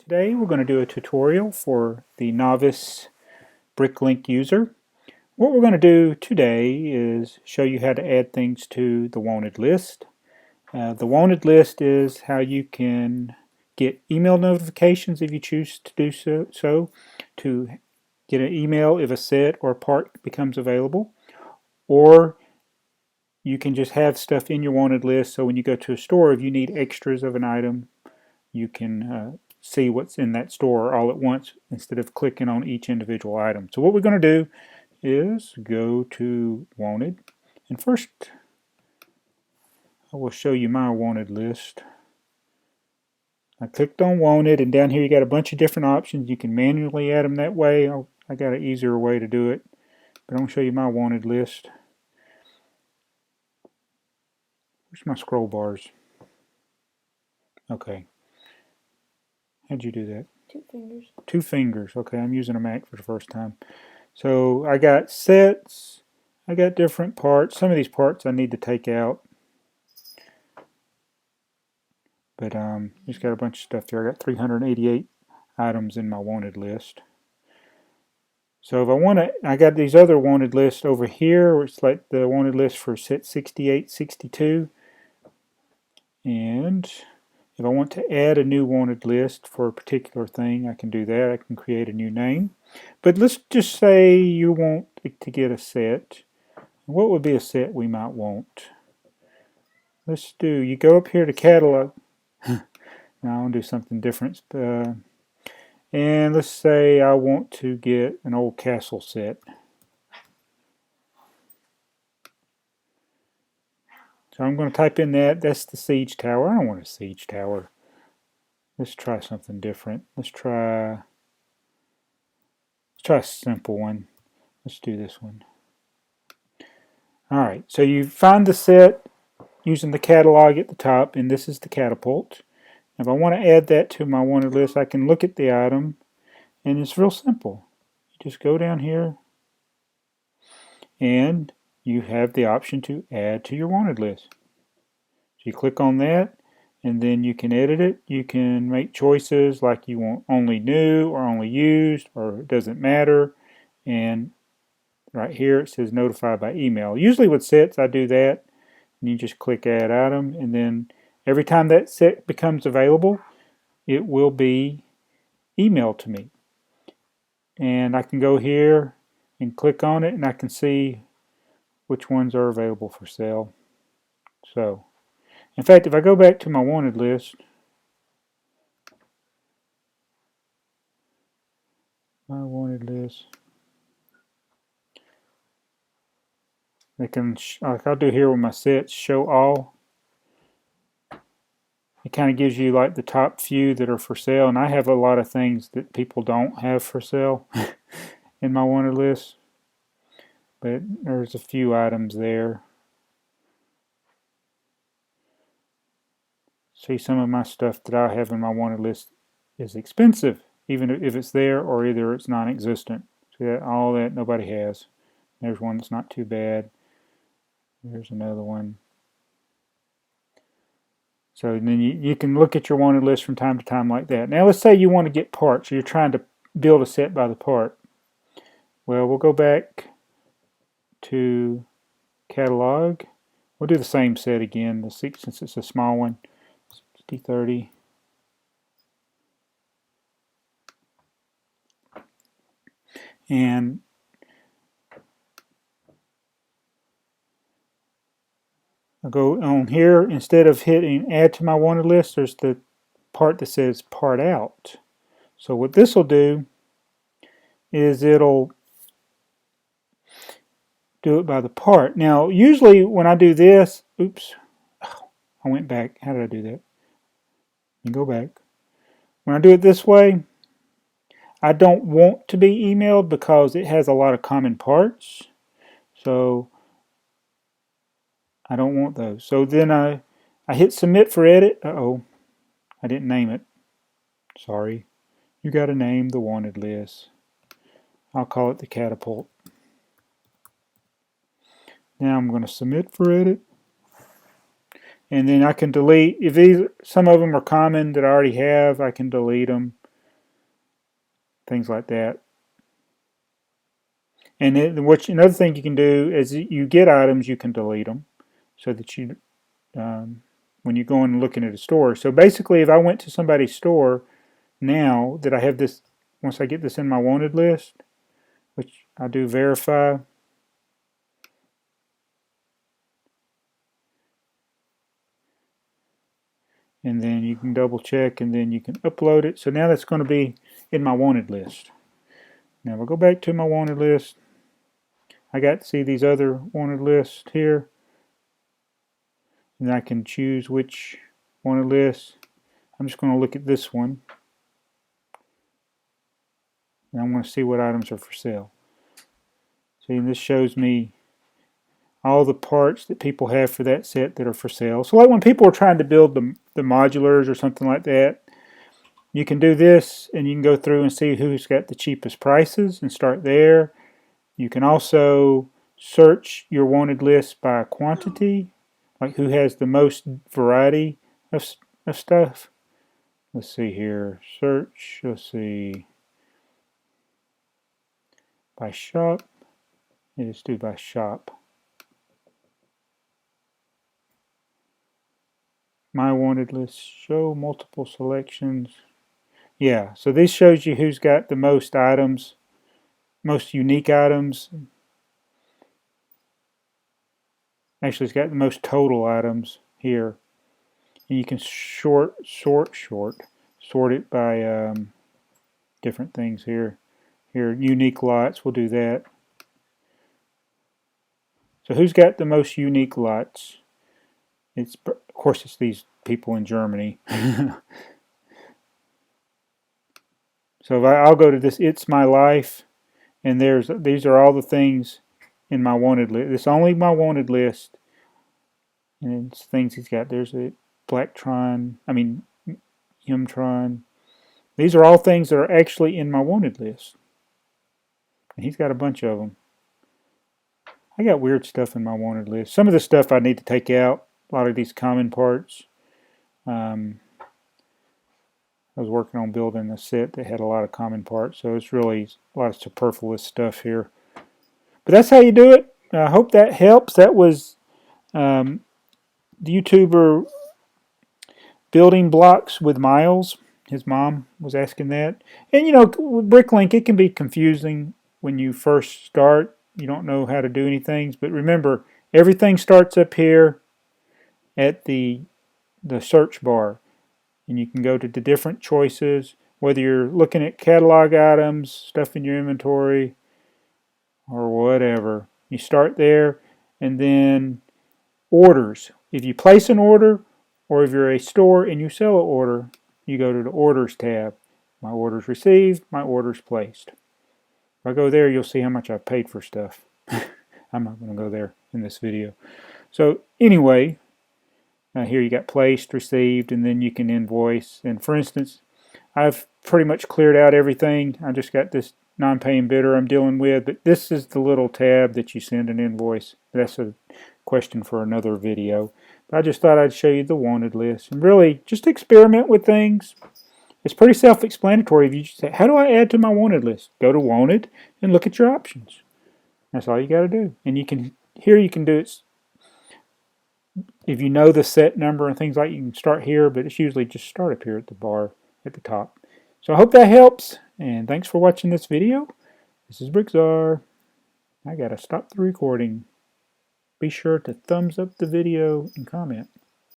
Today we're going to do a tutorial for the novice Bricklink user. What we're going to do today is show you how to add things to the wanted list. The wanted list is how you can get email notifications if you choose to do so, to get an email if a set or part becomes available, or you can just have stuff in your wanted list so when you go to a store, if you need extras of an item, you can see what's in that store all at once instead of clicking on each individual item. So what we're going to do is go to wanted, and first I will show you my wanted list. I clicked on wanted, and down here you got a bunch of different options. You can manually add them that way. I got an easier way to do it, but I'm going to show you my wanted list. Where's my scroll bars? Okay. How'd you do that? 2 fingers. 2 fingers. Okay, I'm using a Mac for the first time. So I got sets, I got different parts. Some of these parts I need to take out. But just got a bunch of stuff there. I got 388 items in my wanted list. So if I want to, I got these other wanted lists over here, which is like the wanted list for set 68, 62. And if I want to add a new wanted list for a particular thing, I can do that. I can create a new name. But let's just say you want to get a set. What would be a set we might want? Let's do, you go up here to catalog. Now I'll do something different. And let's say I want to get an old castle set. So I'm going to type in that. That's the siege tower. I don't want a siege tower. Let's try something different. Let's try a simple one. Let's do this one. Alright, so you find the set using the catalog at the top, and this is the catapult. If I want to add that to my wanted list, I can look at the item, and it's real simple. You just go down here, and you have the option to add to your wanted list. So you click on that, and then you can edit it. You can make choices like you want only new or only used, or it doesn't matter. And right here it says notify by email. Usually with sets I do that, and you just click add item, and then every time that set becomes available, it will be emailed to me. And I can go here and click on it, and I can see which ones are available for sale. So, in fact, if I go back to my wanted list, I can, like I'll do here with my sets, show all. It kind of gives you like the top few that are for sale, and I have a lot of things that people don't have for sale in my wanted list, but there's a few items there. See, some of my stuff that I have in my wanted list is expensive, even if it's there, or either it's non-existent. See that, all that nobody has. There's one that's not too bad. There's another one. So then you can look at your wanted list from time to time like that. Now let's say you want to get parts, or you're trying to build a set by the part. Well, we'll go back to catalog. We'll do the same set again, since it's a small one. 6030. And I'll go on here, instead of hitting add to my wanted list, there's the part that says part out. So what this will do is it'll do it by the part. Now usually when I do this, oops, I went back. How did I do that? You go back. When I do it this way, I don't want to be emailed because it has a lot of common parts. So I don't want those. So then I hit submit for edit. Uh-oh, I didn't name it. Sorry. You got to name the wanted list. I'll call it the catapult. Now I'm going to submit for edit. And then I can delete, if some of them are common that I already have, I can delete them. things like that. And another thing you can do is you get items, you can delete them, so that you when you're going and looking at a store. So basically, if I went to somebody's store now that I have this, once I get this in my wanted list, which I do verify, and then you can double check, and then you can upload it. So now that's going to be in my wanted list. Now we'll go back to my wanted list. I got to see these other wanted lists here, and I can choose which wanted list. I'm just going to look at this one, and I want to see what items are for sale. See, and this shows me all the parts that people have for that set that are for sale. So like when people are trying to build the modulars or something like that, you can do this and you can go through and see who's got the cheapest prices and start there. You can also search your wanted list by quantity, like who has the most variety of stuff. Let's see here, search, let's see, by shop. Let's do by shop. My wanted list, show multiple selections. Yeah, so this shows you who's got the most items, most unique items. Actually, it's got the most total items here. And you can sort it by different things here. Here, unique lots, we'll do that. So who's got the most unique lots? It's, of course, it's these people in Germany. So if I'll go to this It's My Life, and these are all the things in my wanted list. It's only my wanted list, and it's things he's got. There's a Yumtron. These are all things that are actually in my wanted list, and he's got a bunch of them. I got weird stuff in my wanted list. Some of the stuff I need to take out. A lot of these common parts. I was working on building a set that had a lot of common parts, so it's really a lot of superfluous stuff here. But that's how you do it. I hope that helps. That was the YouTuber Building Blocks with Miles. His mom was asking that. And you know, with Bricklink, it can be confusing when you first start. You don't know how to do anything. But remember, everything starts up here at the search bar. And you can go to the different choices, whether you're looking at catalog items, stuff in your inventory, or whatever. You start there, and then orders. If you place an order, or if you're a store and you sell an order, you go to the orders tab. My orders received, my orders placed. If I go there, you'll see how much I've paid for stuff. I'm not going to go there in this video. So anyway, here you got placed, received, and then you can invoice. And for instance, I've pretty much cleared out everything. I just got this non-paying bidder I'm dealing with, but this is the little tab that you send an invoice. That's a question for another video. But I just thought I'd show you the wanted list. And really, just experiment with things. It's pretty self-explanatory. If you just say, how do I add to my wanted list? Go to wanted and look at your options. That's all you got to do. And you can do it. If you know the set number and things like that, you can start here, but it's usually just start up here at the bar at the top. So I hope that helps, and thanks for watching this video. This is BrickTsar. I gotta stop the recording. Be sure to thumbs up the video and comment.